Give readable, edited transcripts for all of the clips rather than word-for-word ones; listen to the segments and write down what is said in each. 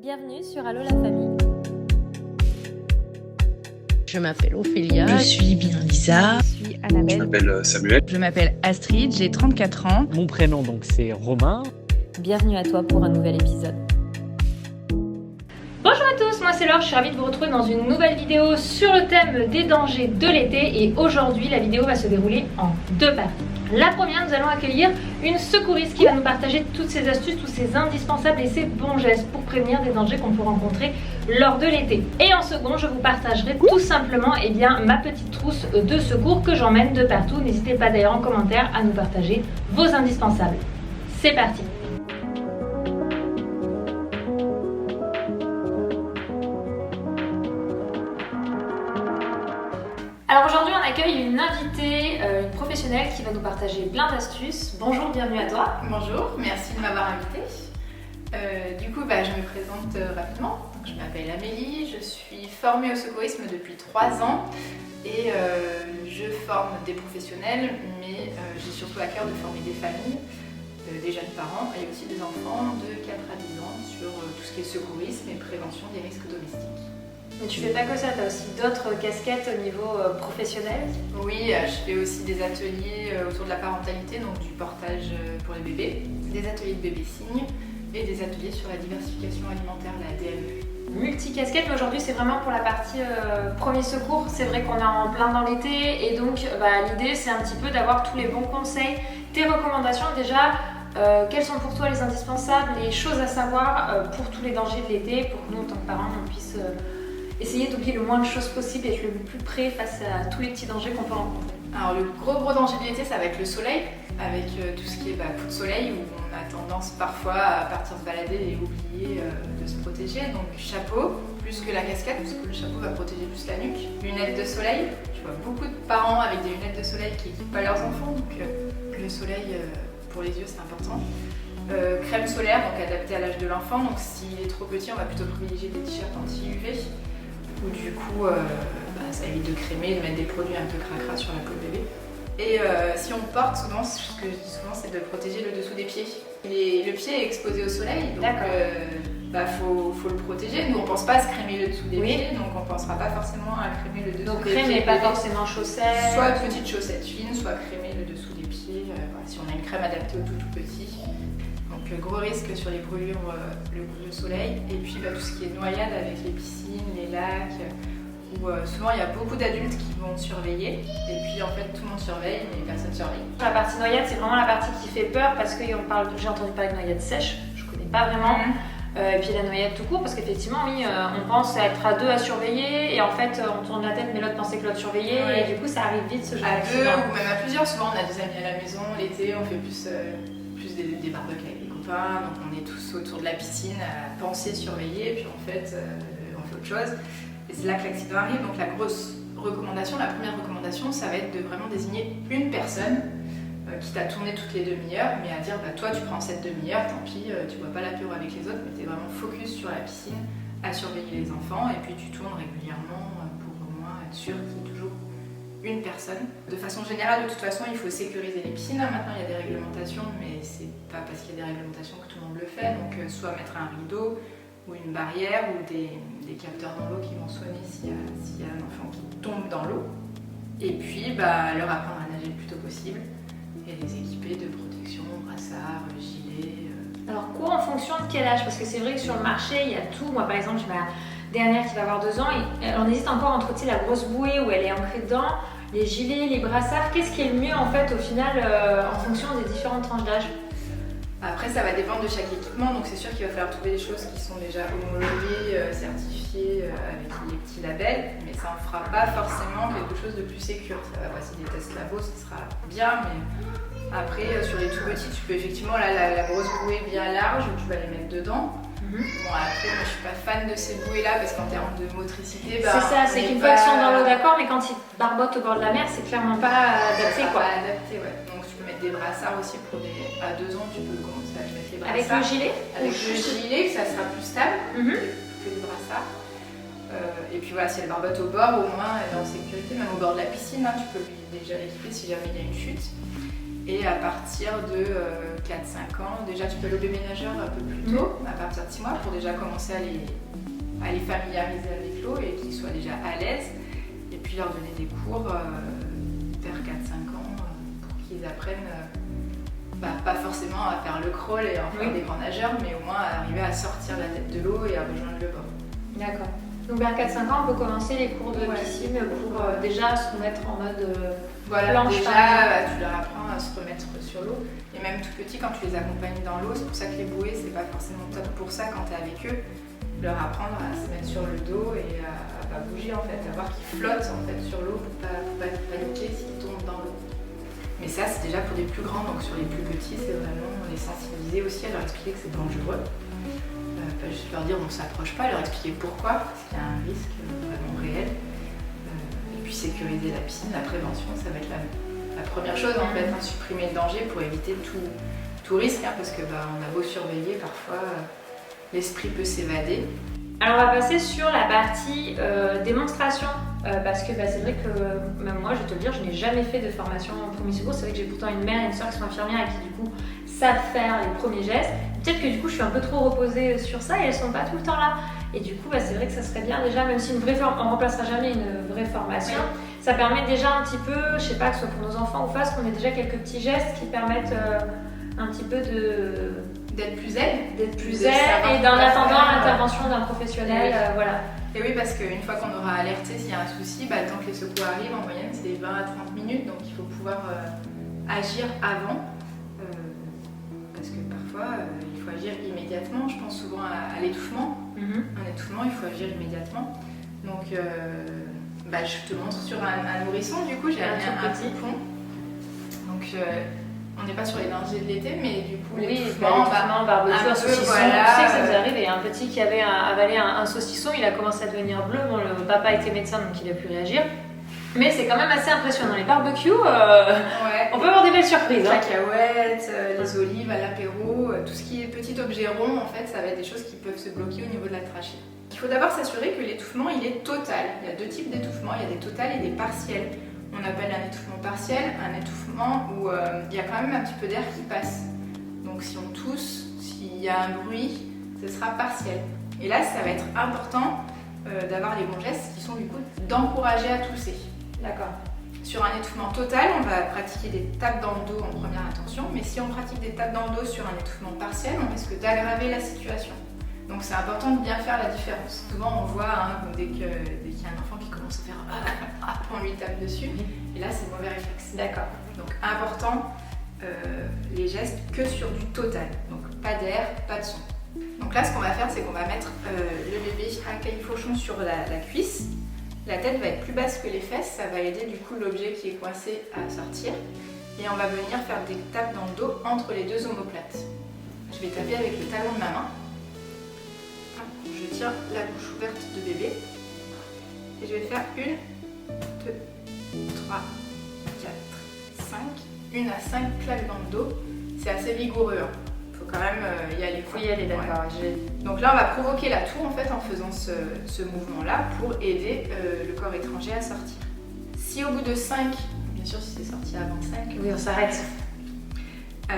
Bienvenue sur Allo la famille. Je m'appelle Ophélia. Je suis bien Lisa. Je suis Annabelle. Je m'appelle Samuel. Je m'appelle Astrid, j'ai 34 ans. Mon prénom donc c'est Romain. Bienvenue à toi pour un nouvel épisode. Bonjour à tous, moi c'est Laure, je suis ravie de vous retrouver dans une nouvelle vidéo sur le thème des dangers de l'été et aujourd'hui la vidéo va se dérouler en deux parties. La première, nous allons accueillir une secouriste qui va nous partager toutes ses astuces, tous ses indispensables et ses bons gestes pour prévenir des dangers qu'on peut rencontrer lors de l'été. Et en second, je vous partagerai tout simplement ma petite trousse de secours que j'emmène de partout. N'hésitez pas d'ailleurs en commentaire à nous partager vos indispensables. C'est parti! Alors aujourd'hui on accueille une invitée, une professionnelle qui va nous partager plein d'astuces. Bonjour, bienvenue à toi. Bonjour, merci de m'avoir invitée. Je me présente rapidement. Donc, je m'appelle Amélie, je suis formée au secourisme depuis 3 ans et je forme des professionnels, mais j'ai surtout à cœur de former des familles, des jeunes parents et aussi des enfants de 4 à 10 ans sur tout ce qui est secourisme et prévention des risques domestiques. Mais tu fais pas que ça, tu as aussi d'autres casquettes au niveau professionnel? Oui, je fais aussi des ateliers autour de la parentalité, donc du portage pour les bébés, des ateliers de bébé signes et des ateliers sur la diversification alimentaire, la DME. Multi-casquette, mais aujourd'hui c'est vraiment pour la partie premier secours. C'est vrai qu'on est en plein dans l'été et donc l'idée c'est un petit peu d'avoir tous les bons conseils, tes recommandations déjà. Quels sont pour toi les indispensables, les choses à savoir pour tous les dangers de l'été, pour que nous en tant que parents on puisse essayer d'oublier le moins de choses possible et être le plus près face à tous les petits dangers qu'on peut rencontrer. Alors le gros danger de l'été ça va être le soleil, avec tout ce qui est coup de soleil où on a tendance parfois à partir se balader et oublier de se protéger. Donc chapeau, plus que la casquette, parce que le chapeau va protéger plus la nuque. Lunettes de soleil, je vois beaucoup de parents avec des lunettes de soleil qui n'équipent pas leurs enfants, donc le soleil pour les yeux c'est important. Crème solaire, donc adaptée à l'âge de l'enfant, donc s'il est trop petit on va plutôt privilégier des t-shirts anti-UV. Où du coup ça évite de crémer, de mettre des produits un peu cracra sur la peau de bébé. Et si on porte souvent, ce que je dis souvent c'est de protéger le dessous des pieds. Le pied est exposé au soleil, donc faut le protéger. Nous on pense pas à se crémer le dessous des pieds, donc on pensera pas forcément à crémer le dessous donc, des pieds. Donc crémer, pas forcément chaussettes. Soit petite chaussette fine, soit crémer le dessous des pieds, si on a une crème adaptée au tout petit. Donc gros risque sur les brûlures, le soleil, et puis tout ce qui est noyade avec les piscines, les lacs, où souvent il y a beaucoup d'adultes qui vont surveiller, et puis en fait tout le monde surveille, mais personne surveille. La partie noyade c'est vraiment la partie qui fait peur parce que j'ai entendu parler de noyade sèche, je connais pas vraiment. Et puis la noyade tout court, parce qu'effectivement oui, on pense être à 2 à surveiller, et en fait on tourne la tête mais l'autre pensait que l'autre surveillait, et du coup ça arrive vite ce genre à 2 d'accident. ou même à plusieurs, souvent on a des amis à la maison, l'été on fait plus des barbecues avec les copains, donc on est tous autour de la piscine à penser surveiller, puis en fait on fait autre chose. Et c'est là que l'accident arrive, donc la première recommandation, ça va être de vraiment désigner une personne qui t'a tourné toutes les demi-heures, mais à dire toi tu prends cette demi-heure, tant pis, tu vois pas l'apéro avec les autres, mais t'es vraiment focus sur la piscine à surveiller les enfants, et puis tu tournes régulièrement pour au moins être sûr qu'il y ait toujours une personne. De façon générale, de toute façon, il faut sécuriser les piscines. Maintenant, il y a des réglementations, mais c'est pas parce qu'il y a des réglementations que tout le monde le fait. Donc, soit mettre un rideau ou une barrière ou des capteurs dans l'eau qui vont sonner s'il y a un enfant qui tombe dans l'eau. Et puis, leur apprendre à nager le plus tôt possible et les équiper de protection, brassard, gilet. Alors quoi en fonction de quel âge? Parce que c'est vrai que sur le marché, il y a tout. Moi, par exemple, j'ai ma dernière qui va avoir 2 ans et on hésite encore entre la grosse bouée où elle est ancrée dedans, les gilets, les brassards. Qu'est-ce qui est le mieux en fait au final en fonction des différentes tranches d'âge? Après ça va dépendre de chaque équipement, donc c'est sûr qu'il va falloir trouver des choses qui sont déjà homologuées, certifiées avec les petits labels, mais ça ne fera pas forcément quelque chose de plus sécure. Ça va passer des tests labo, ça sera bien, mais après sur les tout petits, tu peux effectivement la grosse bouée bien large où tu vas les mettre dedans. Bon après moi je suis pas fan de ces bouées là parce qu'en termes de motricité c'est ça, c'est qu'une fois qu'ils sont dans l'eau d'accord, mais quand ils barbotent au bord de la mer c'est clairement pas adapté quoi. Pas adapté, ouais. Donc tu peux mettre des brassards aussi à 2 ans, tu peux commencer à mettre les brassards. Avec le gilet? Avec le gilet, ça sera plus stable que les brassards. Et puis voilà, si elle barbote au bord, au moins elle est en sécurité, même au bord de la piscine, tu peux déjà l'équiper si jamais il y a une chute. Et à partir de 4-5 ans, déjà tu peux le bébé nageur un peu plus tôt, à partir de 6 mois, pour déjà commencer à les familiariser avec l'eau et qu'ils soient déjà à l'aise. Et puis leur donner des cours vers 4-5 ans pour qu'ils apprennent, pas forcément à faire le crawl et à en faire des grands nageurs, mais au moins à arriver à sortir la tête de l'eau et à rejoindre le bord. D'accord. Donc vers 4-5 ans, on peut commencer les cours de piscine pour déjà se remettre en mode planche. Déjà, tu leur apprends à se remettre sur l'eau. Et même tout petit, quand tu les accompagnes dans l'eau, c'est pour ça que les bouées, c'est pas forcément top pour ça quand tu es avec eux. Leur apprendre à se mettre sur le dos et à pas bouger en fait, à voir qu'ils flottent en fait sur l'eau pour pas paniquer s'ils tombent dans l'eau. Mais ça, c'est déjà pour des plus grands, donc sur les plus petits, c'est vraiment les sensibiliser aussi, à leur expliquer que c'est dangereux. Pas juste leur dire on s'approche pas, leur expliquer pourquoi, parce qu'il y a un risque vraiment réel. Et puis sécuriser la piscine, la prévention, ça va être la première chose en fait, supprimer le danger pour éviter tout risque, parce que on a beau surveiller, parfois l'esprit peut s'évader. Alors on va passer sur la partie démonstration, parce que c'est vrai que même moi, je vais te le dire, je n'ai jamais fait de formation en premier secours. C'est vrai que j'ai pourtant une mère et une soeur qui sont infirmières et qui du coup savent faire les premiers gestes. Peut-être que du coup je suis un peu trop reposée sur ça et elles sont pas tout le temps là. Et du coup c'est vrai que ça serait bien déjà, même si on remplacera jamais une vraie formation, ça permet déjà un petit peu, je sais pas, que ce soit pour nos enfants ou pas, qu'on ait déjà quelques petits gestes qui permettent un petit peu d'être plus zen, et d'en attendant l'intervention d'un professionnel, voilà. Et oui, parce qu'une fois qu'on aura alerté s'il y a un souci, le temps que les secours arrivent, en moyenne c'est 20 à 30 minutes, donc il faut pouvoir agir avant, parce que parfois il faut agir immédiatement. Je pense souvent à l'étouffement. Un étouffement, il faut agir immédiatement. Donc je te montre sur un nourrisson, du coup j'ai un petit pont. Donc on n'est pas sur les dangers de l'été, mais du coup l'étouffement, barbecue, un saucisson, voilà, tu sais que ça nous arrive. Il y a un petit qui avait avalé un saucisson, il a commencé à devenir bleu. Bon, le papa était médecin, donc il a pu réagir. Mais c'est quand même assez impressionnant. Les barbecues, on peut avoir des belles surprises. Les cacahuètes, les olives à l'apéro, tout ce qui est petit objet rond, en fait, ça va être des choses qui peuvent se bloquer au niveau de la trachée. Il faut d'abord s'assurer que l'étouffement, il est total. Il y a deux types d'étouffement, il y a des totales et des partiels. On appelle un étouffement partiel un étouffement où il y a quand même un petit peu d'air qui passe. Donc si on tousse, s'il y a un bruit, ce sera partiel. Et là, ça va être important d'avoir les bons gestes qui sont du coup d'encourager à tousser. D'accord. Sur un étouffement total, on va pratiquer des tapes dans le dos en première intention, mais si on pratique des tapes dans le dos sur un étouffement partiel, on risque d'aggraver la situation. Donc c'est important de bien faire la différence. Souvent on voit dès qu'il y a un enfant qui commence à faire on lui tape dessus, et là c'est mauvais réflexe. D'accord. Donc important, les gestes que sur du total, donc pas d'air, pas de son. Donc là ce qu'on va faire, c'est qu'on va mettre le bébé à califourchon sur la cuisse. La tête va être plus basse que les fesses, ça va aider du coup l'objet qui est coincé à sortir. Et on va venir faire des tapes dans le dos entre les deux omoplates. Je vais taper avec le talon de ma main. Je tiens la bouche ouverte de bébé. Et je vais faire 1, 2, 3, 4, 5. 1 à 5 claques dans le dos. C'est assez vigoureux. Faut quand même y aller. Faut y aller, d'accord. Ouais. Donc là, on va provoquer la toux en fait en faisant ce mouvement-là pour aider le corps étranger à sortir. Si au bout de 5, bien sûr si c'est sorti avant 5, oui, on s'arrête.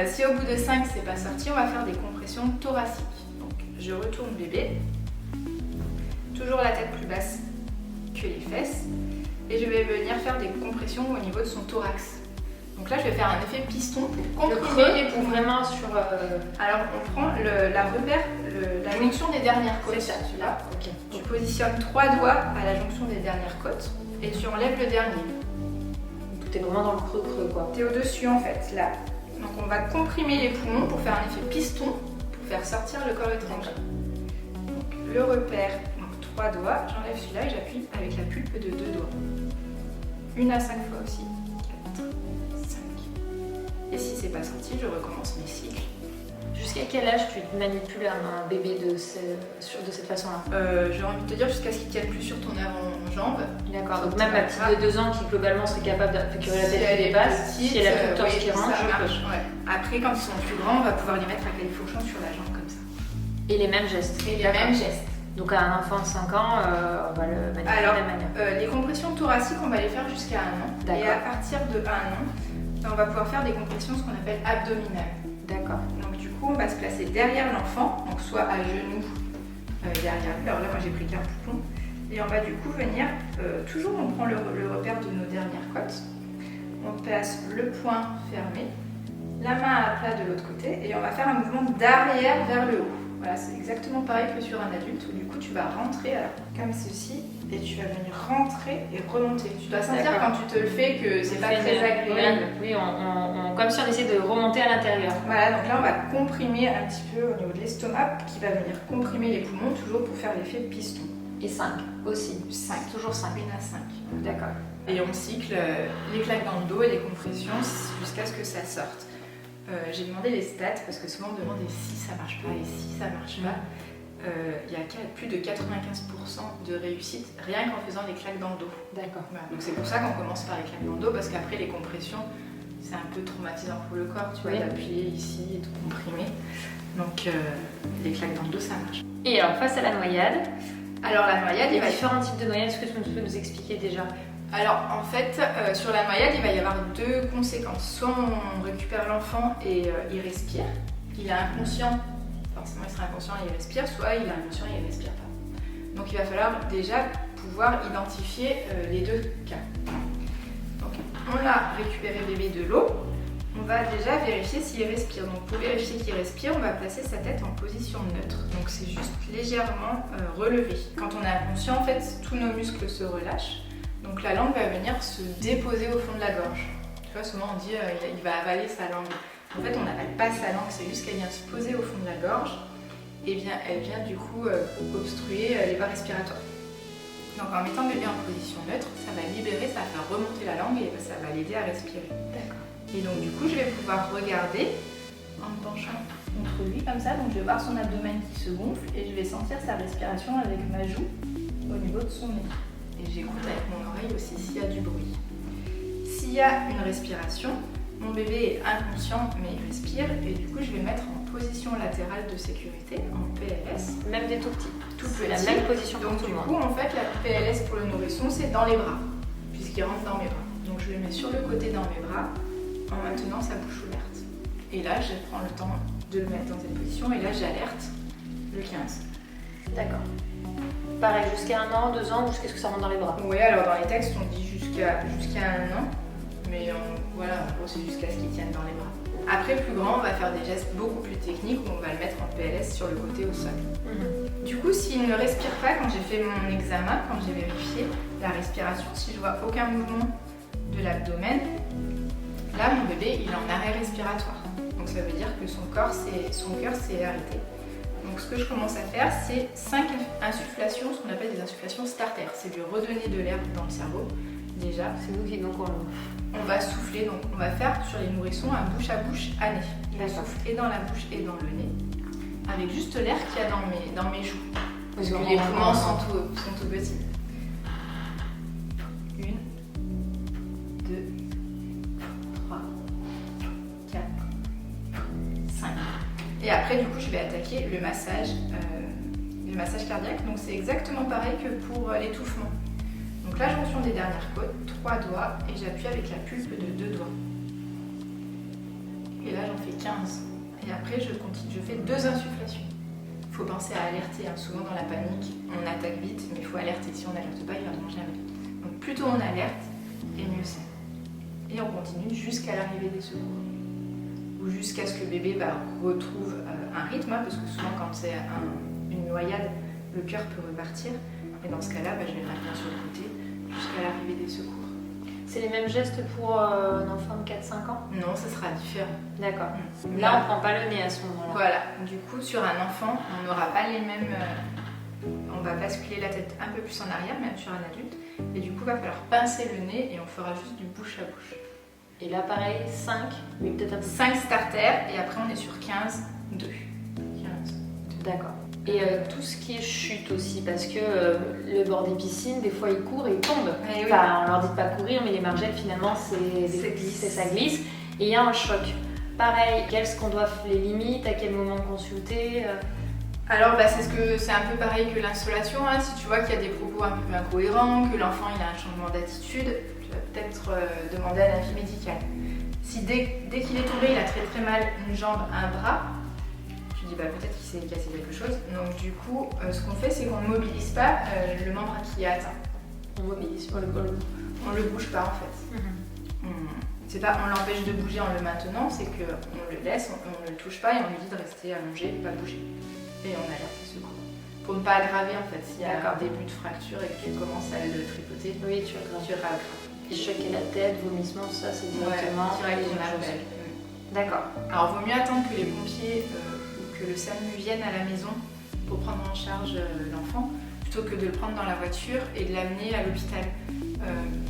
Si au bout de 5 c'est pas sorti, on va faire des compressions thoraciques. Donc je retourne bébé, toujours la tête plus basse que les fesses, et je vais venir faire des compressions au niveau de son thorax. Donc là, je vais faire un effet piston pour comprimer les poumons. Vraiment sur. Alors, on prend la jonction des dernières côtes. C'est ça, celui-là. Ok. Tu positionnes 3 doigts à la jonction des dernières côtes et tu enlèves le dernier. Tout est vraiment dans le creux, quoi. Tu es au-dessus, en fait, là. Donc, on va comprimer les poumons pour faire un effet piston pour faire sortir le corps étranger. Donc, le repère, donc 3 doigts, j'enlève celui-là et j'appuie avec la pulpe de 2 doigts. 1 à 5 fois aussi. Et si c'est pas sorti, je recommence mes cycles. Jusqu'à quel âge tu manipules un bébé de cette façon-là? J'ai envie de te dire jusqu'à ce qu'il tienne plus sur ton avant-jambe. D'accord, donc même ma petite de 2 ans qui globalement serait capable de récupérer la tête qui dépasse, si elle a tout le torse qui rentre, je peux. Ouais. Après, quand ils sont plus grands, on va pouvoir les mettre à califourchon sur la jambe comme ça. Et les mêmes gestes. Et les mêmes gestes. Donc à un enfant de 5 ans, on va le manipuler de la même manière. Les compressions thoraciques, on va les faire jusqu'à 1 an. D'accord. Et à partir de 1 an, on va pouvoir faire des compressions, ce qu'on appelle abdominales. D'accord. Donc du coup, on va se placer derrière l'enfant, donc soit à genoux derrière lui. Alors là, moi j'ai pris qu'un poupon. Et on va du coup venir, toujours on prend le repère de nos dernières côtes. On place le poing fermé, la main à plat de l'autre côté et on va faire un mouvement d'arrière vers le haut. Voilà, c'est exactement pareil que sur un adulte où du coup tu vas rentrer alors, comme ceci et tu vas venir rentrer et remonter. Tu dois sentir quand tu te le fais que c'est pas très agréable. Oui, comme si on essayait de remonter à l'intérieur. Voilà, donc là on va comprimer un petit peu au niveau de l'estomac qui va venir comprimer les poumons toujours pour faire l'effet piston. Et 5 aussi. 5. Toujours 5. 1 à 5. D'accord. Et on cycle les claques dans le dos et les compressions jusqu'à ce que ça sorte. J'ai demandé les stats parce que souvent on me demande et si ça marche pas et si ça marche pas. Il y a plus de 95% de réussite rien qu'en faisant les claques dans le dos. D'accord. Voilà. Donc c'est pour ça qu'on commence par les claques dans le dos parce qu'après les compressions c'est un peu traumatisant pour le corps, tu vois, d'appuyer ici et de comprimer. Donc les claques dans le dos ça marche. Et alors face à la noyade, alors la noyade, il y a différents types de noyades, est-ce que tu peux nous expliquer déjà? Alors en fait, sur la noyade, il va y avoir deux conséquences. Soit on récupère l'enfant et il respire, il est inconscient, forcément il sera inconscient et il respire, soit il est inconscient et il ne respire pas. Donc il va falloir déjà pouvoir identifier les deux cas. Donc on a récupéré le bébé de l'eau, on va déjà vérifier s'il respire. Donc pour vérifier qu'il respire, on va placer sa tête en position neutre. Donc c'est juste légèrement relevé. Quand on est inconscient, en fait, tous nos muscles se relâchent. Donc la langue va venir se déposer au fond de la gorge. Tu vois, souvent on dit il va avaler sa langue. En fait, on n'avale pas sa langue, c'est juste qu'elle vient se poser au fond de la gorge et elle vient du coup obstruer les voies respiratoires. Donc en mettant le bébé en position neutre, ça va libérer, ça va faire remonter la langue et ça va l'aider à respirer. D'accord. Et donc du coup, je vais pouvoir regarder en me penchant contre lui comme ça. Donc je vais voir son abdomen qui se gonfle et je vais sentir sa respiration avec ma joue au niveau de son nez. Et j'écoute avec mon oreille aussi s'il y a du bruit. S'il y a une respiration, mon bébé est inconscient mais il respire et du coup je vais mettre en position latérale de sécurité, en PLS. Même des tout petits. Tout C'est petit. la même position pour Donc tout du le coup monde. en fait la PLS pour le nourrisson c'est dans les bras, puisqu'il rentre dans mes bras. Donc je le mets sur le côté dans mes bras en maintenant sa bouche ouverte. Et là je prends le temps de le mettre dans cette position et là j'alerte le 15. D'accord. Pareil, jusqu'à 1 an, 2 ans, jusqu'à ce que ça rentre dans les bras. Oui, alors dans les textes on dit jusqu'à 1 an, mais voilà, en gros c'est jusqu'à ce qu'il tienne dans les bras. Après plus grand, on va faire des gestes beaucoup plus techniques où on va le mettre en PLS sur le côté au sol. Du coup, s'il ne respire pas, quand j'ai fait mon examen, quand j'ai vérifié la respiration, si je vois aucun mouvement de l'abdomen, là mon bébé il est en arrêt respiratoire. Donc ça veut dire que son cœur s'est arrêté. Donc ce que je commence à faire, c'est 5 insufflations, ce qu'on appelle des insufflations starter. C'est lui redonner de l'air dans le cerveau, déjà. C'est nous qui donc On va souffler, donc on va faire sur les nourrissons un bouche à bouche à nez. On souffle et dans la bouche et dans le nez, avec juste l'air qu'il y a dans mes joues. Parce que les poumons sont tout petits. 1, 2, 3, 4, 5. Et après, du coup, je vais attaquer le massage cardiaque. Donc, c'est exactement pareil que pour l'étouffement. Donc, la jonction des dernières côtes, 3 doigts, et j'appuie avec la pulpe de 2 doigts. Et là, j'en fais 15. Et après, je continue, je fais 2 insufflations. Il faut penser à alerter. Hein. Souvent, dans la panique, on attaque vite, mais il faut alerter. Si on n'alerte pas, il va manger jamais. Donc, plus tôt on alerte, et mieux c'est. Et on continue jusqu'à l'arrivée des secours. Ou jusqu'à ce que le bébé retrouve un rythme, hein, parce que souvent quand c'est une noyade, le cœur peut repartir. Et dans ce cas-là, je vais le ramener sur le côté jusqu'à l'arrivée des secours. C'est les mêmes gestes pour un enfant de 4-5 ans? Non, ce sera différent. D'accord. Là, on prend pas le nez à ce moment-là. Voilà. Du coup, sur un enfant, on n'aura pas les mêmes... on va basculer la tête un peu plus en arrière, même sur un adulte. Et du coup, il va falloir pincer le nez et on fera juste du bouche à bouche. Et là, pareil, 5, mais peut-être un peu 5 starters et après on est sur 15, 2. 15. D'accord. Et tout ce qui est chute aussi, parce que le bord des piscines, des fois ils courent et ils tombent. Eh oui. Enfin, on leur dit de pas courir, mais les margelles finalement ça glisse. Et il y a un choc. Pareil, quelles qu'on doit les limites, à quel moment consulter Alors c'est un peu pareil que l'insolation, hein. Si tu vois qu'il y a des propos un peu incohérents, que l'enfant il a un changement d'attitude, tu vas peut-être demander un avis médical. Si dès qu'il est tombé, il a très mal une jambe, un bras, tu dis peut-être qu'il s'est cassé quelque chose. Donc du coup, ce qu'on fait, c'est qu'on ne mobilise pas le membre qui est atteint. On mobilise, On le bouge pas en fait. C'est pas on l'empêche de bouger en le maintenant, c'est qu'on le laisse, on ne le touche pas et on lui dit de rester allongé, pas bouger. Et on alerte le secours. Pour ne pas aggraver en fait, s'il y a un début de fracture et que tu commences à le tripoter, oui, tu aggraves. Et choquer la tête, vomissement, tout ça, c'est directement. D'accord. Alors, il vaut mieux attendre que les pompiers ou que le SAMU viennent à la maison pour prendre en charge l'enfant, plutôt que de le prendre dans la voiture et de l'amener à l'hôpital.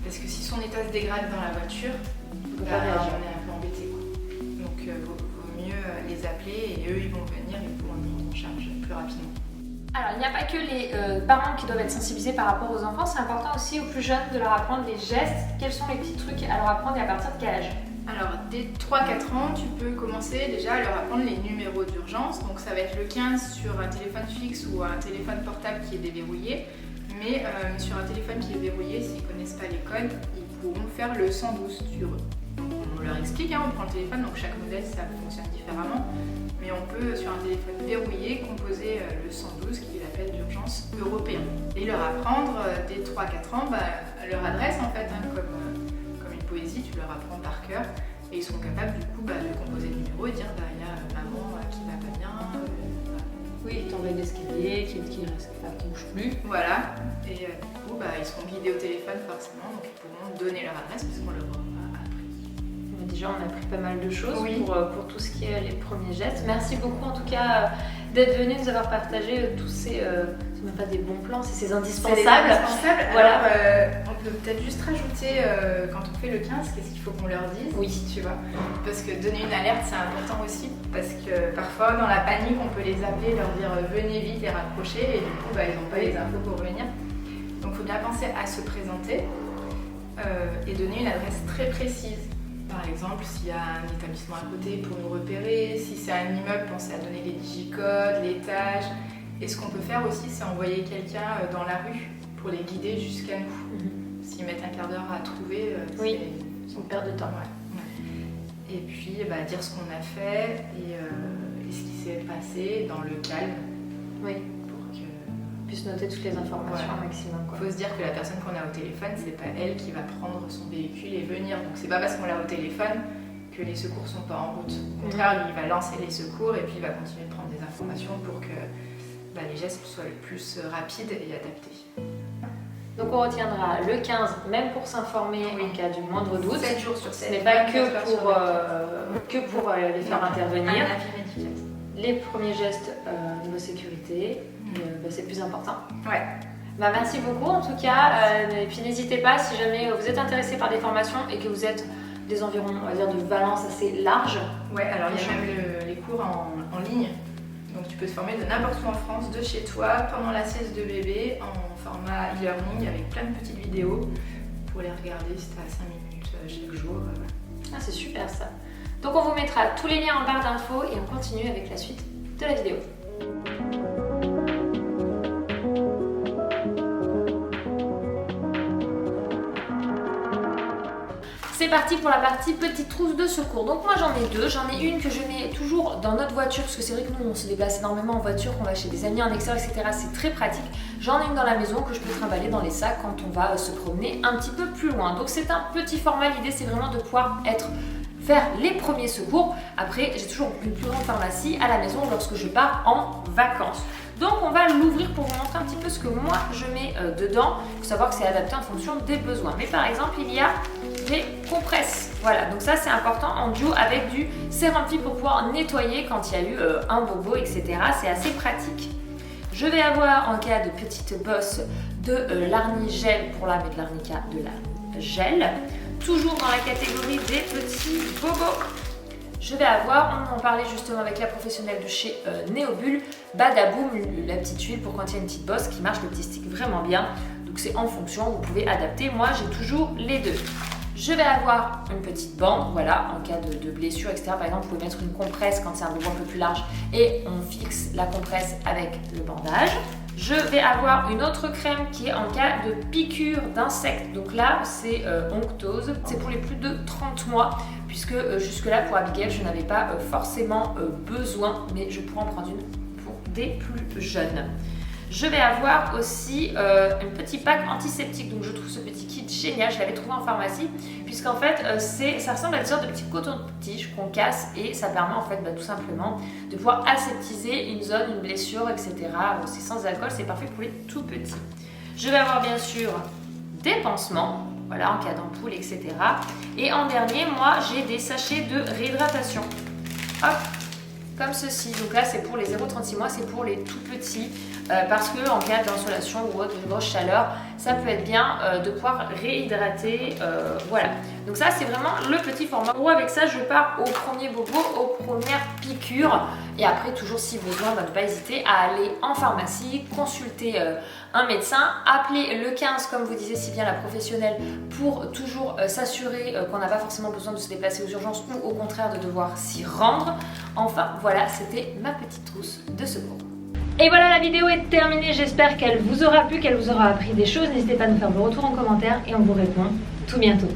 Parce que si son état se dégrade dans la voiture, on est un peu embêté. Donc, vaut mieux les appeler et eux, ils vont venir et ils pourront le prendre en charge plus rapidement. Alors, il n'y a pas que les parents qui doivent être sensibilisés par rapport aux enfants, c'est important aussi aux plus jeunes de leur apprendre les gestes. Quels sont les petits trucs à leur apprendre et à partir de quel âge? Alors, dès 3-4 ans, tu peux commencer déjà à leur apprendre les numéros d'urgence. Donc, ça va être le 15 sur un téléphone fixe ou un téléphone portable qui est déverrouillé. Mais sur un téléphone qui est verrouillé, s'ils ne connaissent pas les codes, ils pourront faire le 112 sur eux. Donc, on leur explique, on prend le téléphone, donc chaque modèle, ça fonctionne différemment. Mais on peut, sur un téléphone verrouillé, composer le 112, qui est l'appel d'urgence européen. Et leur apprendre, dès 3-4 ans, leur adresse, en fait, comme une poésie, tu leur apprends par cœur. Et ils seront capables, du coup, de composer le numéro et dire, il y a maman qui va pas bien. Oui, qui t'envoie l'escalier, qui ne bouge plus. Voilà. Et du coup, ils seront guidés au téléphone, forcément, donc ils pourront donner leur adresse, puisqu'on leur aura appris. Déjà, on a appris pas mal de choses pour tout ce qui est les premiers gestes. Merci beaucoup, en tout cas, d'être venu nous avoir partagé tous ces... c'est même pas des bons plans, c'est ces indispensables. Voilà. Alors, on peut peut-être juste rajouter, quand on fait le 15, qu'est-ce qu'il faut qu'on leur dise. Oui. Tu vois. Parce que donner une alerte, c'est important aussi. Parce que parfois, dans la panique, on peut les appeler, leur dire venez vite et raccrocher. Et du coup, ils n'ont pas les infos pour venir. Donc, il faut bien penser à se présenter et donner une adresse très précise. Par exemple, s'il y a un établissement à côté pour nous repérer, si c'est un immeuble, pensez à donner les digicodes, l'étage. Et ce qu'on peut faire aussi, c'est envoyer quelqu'un dans la rue pour les guider jusqu'à nous. S'ils mettent un quart d'heure à trouver, c'est une perte de temps. Et puis dire ce qu'on a fait et ce qui s'est passé dans le calme. Oui. Pour qu'on puisse noter toutes les informations au maximum. Il faut se dire que la personne qu'on a au téléphone, c'est pas elle qui va prendre son véhicule et venir. Donc c'est pas parce qu'on l'a au téléphone que les secours sont pas en route. Au contraire, lui, il va lancer les secours et puis il va continuer de prendre des informations pour que les gestes soient le plus rapides et adaptés. Donc on retiendra le 15, même pour s'informer en cas du moindre doute. 7 jours sur 7. Ce n'est pas que pour les faire intervenir. Un avis médical. Les premiers gestes niveau sécurité, c'est le plus important. Ouais. Merci beaucoup en tout cas. Et puis n'hésitez pas, si jamais vous êtes intéressé par des formations et que vous êtes des environs, on va dire, de Valence assez larges. Ouais, alors il y a même les cours en ligne. Donc tu peux te former de n'importe où en France, de chez toi, pendant la sieste de bébé, en format e-learning avec plein de petites vidéos pour les regarder. C'est à 5 minutes chaque jour. Ah, c'est super ça. Donc on vous mettra tous les liens en barre d'infos et on continue avec la suite de la vidéo. C'est parti pour la partie petite trousse de secours. Donc moi j'en ai deux. J'en ai une que je mets toujours dans notre voiture parce que c'est vrai que nous on se déplace énormément en voiture, qu'on va chez des amis en extérieur, etc. C'est très pratique. J'en ai une dans la maison que je peux trimballer dans les sacs quand on va se promener un petit peu plus loin. Donc c'est un petit format. L'idée c'est vraiment de pouvoir faire les premiers secours. Après j'ai toujours une plus grande pharmacie à la maison lorsque je pars en vacances. Donc on va l'ouvrir pour vous montrer un petit peu ce que moi je mets dedans. Il faut savoir que c'est adapté en fonction des besoins. Mais par exemple il y a des compresses. Voilà, donc ça c'est important en duo avec du sérum pour pouvoir nettoyer quand il y a eu un bobo, etc. C'est assez pratique. Je vais avoir en cas de petite bosse de l'arnigel pour la mettre de l'arnica, de la gel. Toujours dans la catégorie des petits bobos. Je vais avoir, on en parlait justement avec la professionnelle de chez Neobull, Badaboom, la petite huile pour quand il y a une petite bosse qui marche, le petit stick vraiment bien. Donc c'est en fonction, vous pouvez adapter. Moi j'ai toujours les deux. Je vais avoir une petite bande, voilà, en cas de blessure, etc. Par exemple, vous pouvez mettre une compresse quand c'est un bobo un peu plus large et on fixe la compresse avec le bandage. Je vais avoir une autre crème qui est en cas de piqûre d'insectes. Donc là, c'est Onctose. C'est pour les plus de 30 mois, puisque jusque-là, pour Abigail, je n'avais pas forcément besoin, mais je pourrais en prendre une pour des plus jeunes. Je vais avoir aussi un petit pack antiseptique. Donc je trouve ce petit kit génial. Je l'avais trouvé en pharmacie, puisqu'en fait, ça ressemble à une sorte de petit coton-tige qu'on casse et ça permet en fait tout simplement de pouvoir aseptiser une zone, une blessure, etc. C'est sans alcool, c'est parfait pour les tout petits. Je vais avoir bien sûr des pansements, voilà, en cas d'ampoule, etc. Et en dernier, moi, j'ai des sachets de réhydratation. Hop, comme ceci. Donc là, c'est pour les 0-36 mois, c'est pour les tout petits. Parce que en cas d'insolation ou autre, de grosse chaleur, ça peut être bien de pouvoir réhydrater. Voilà. Donc ça, c'est vraiment le petit format. En gros, avec ça, je pars au premier bobo, aux premières piqûres. Et après, toujours si besoin, ne pas hésiter à aller en pharmacie, consulter un médecin, appeler le 15, comme vous disiez si bien, la professionnelle, pour toujours s'assurer qu'on n'a pas forcément besoin de se déplacer aux urgences ou au contraire de devoir s'y rendre. Enfin, voilà, c'était ma petite trousse de secours. Et voilà, la vidéo est terminée, j'espère qu'elle vous aura plu, qu'elle vous aura appris des choses. N'hésitez pas à nous faire vos retours en commentaire et on vous répond tout bientôt.